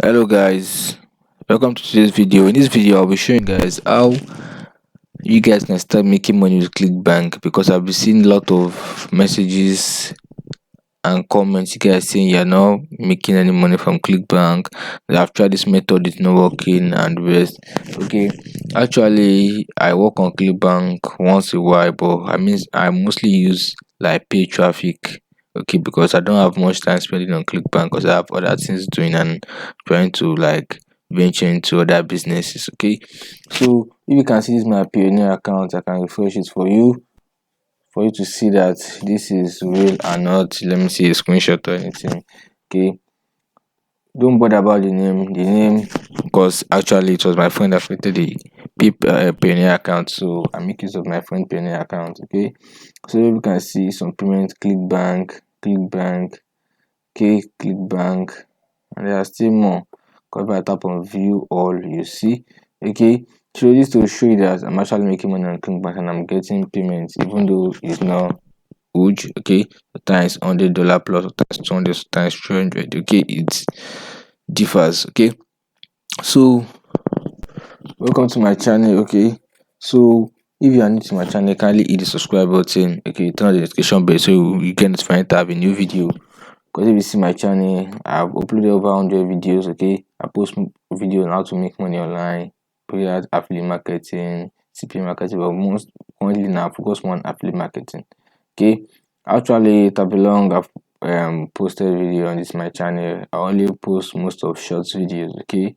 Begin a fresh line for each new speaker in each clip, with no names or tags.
Hello guys, welcome to today's video. In this video I'll be showing guys how you guys can start making money with clickbank, because I've been seeing a lot of messages and comments you guys saying you're not making any money from clickbank, that I've tried this method, it's not working and the rest. Okay, actually I work on clickbank once a while, but I mostly use like paid traffic. Okay, because I don't have much time spending on clickbank because I have other things doing and trying to like venture into other businesses. Okay, so if you can see, this is my pioneer account. I can refresh it for you to see that this is real and not, let me see, a screenshot or anything. Okay, don't bother about the name, because actually it was my friend that created the pioneer account, so I make use of my friend pioneer account. Okay, so you can see some payments, clickbank, okay, clickbank, and there are still more. Because if I tap on view all, you see. Okay, so this to show you that I'm actually making money on clickbank and I'm getting payments, even though it's not huge. Okay, times $100 plus, times 200, times 300. Okay, it differs. Okay, so welcome to my channel. Okay, so if you are new to my channel, kindly hit the subscribe button. Okay, turn on the notification bell so you get notified anytime I have a new video. Because if you see my channel, I've uploaded over 100 videos. Okay, I post video on how to make money online, period, affiliate marketing, CPA marketing, but most currently now I focus more on affiliate marketing. Okay, actually it have been long I've posted video on this my channel. I only post most of short videos. Okay,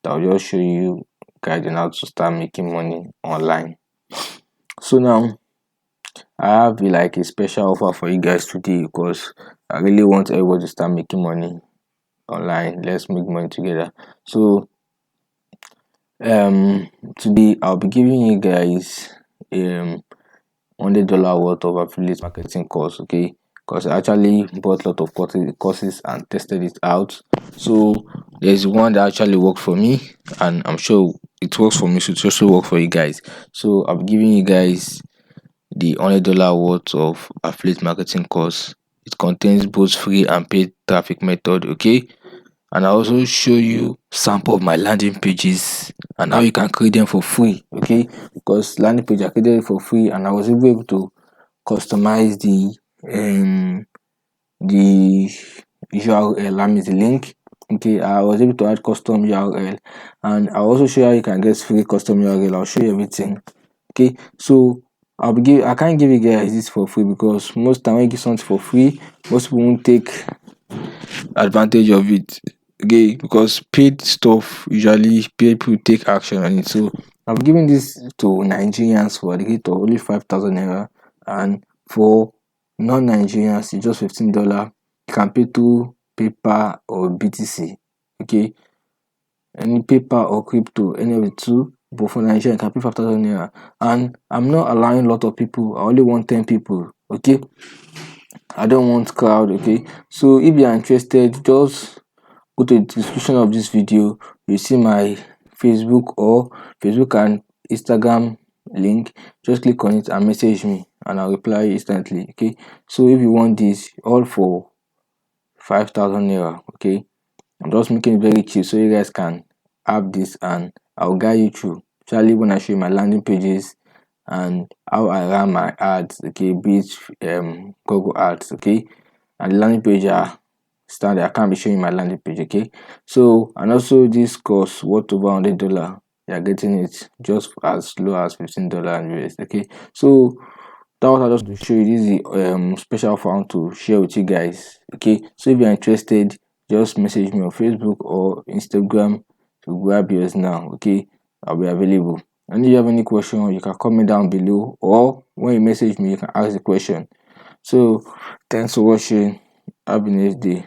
that will just show you guys on how to start making money online. So now I have like a special offer for you guys today, because I really want everybody to start making money online. Let's make money together. So today I'll be giving you guys $100 worth of affiliate marketing course. Okay, because I actually bought a lot of courses and tested it out. So there's one that actually worked for me, and I'm sure it works for me, so it also work for you guys. So I'm giving you guys the $100 worth of affiliate marketing course. It contains both free and paid traffic method. Okay, and I also show you sample of my landing pages and how you can create them for free. Okay, because landing page I created it for free, and I was able to customize the URL, I mean the link. Okay, I was able to add custom URL, and I'll also show you how you can get free custom URL. I'll show you everything. Okay, so I can't give you guys this for free, because most time when you give something for free, most people won't take advantage of it. Okay, because paid stuff, usually people take action on it. So I'm giving this to Nigerians for the rate of only 5,000 naira, and for non-Nigerians it's just $15. You can pay through paper or BTC. Okay, any paper or crypto, any of the two. But for Nigeria, you can pay 5,000 naira, and I'm not allowing a lot of people. I only want 10 people. Okay, I don't want crowd. Okay, so if you are interested, just go to the description of this video. You see my Facebook and Instagram link. Just click on it and message me, and I'll reply instantly. Okay, so if you want this, all for 5,000 naira. Okay, I'm just making it very cheap so you guys can have this, and I'll guide you through, especially when I show you my landing pages and how I run my ads. Okay, be it Google ads. Okay, and the landing page are standard. I can't be showing my landing page. Okay, so, and also this course worth over $100. You're getting it just as low as $15 and US. Okay, so that was I just to show you. This is the special offer I want to share with you guys. Okay, so if you're interested, just message me on Facebook or Instagram to grab yours now. Okay, I'll be available. And if you have any question, you can comment down below, or when you message me, you can ask the question. So thanks for watching. Have a nice day.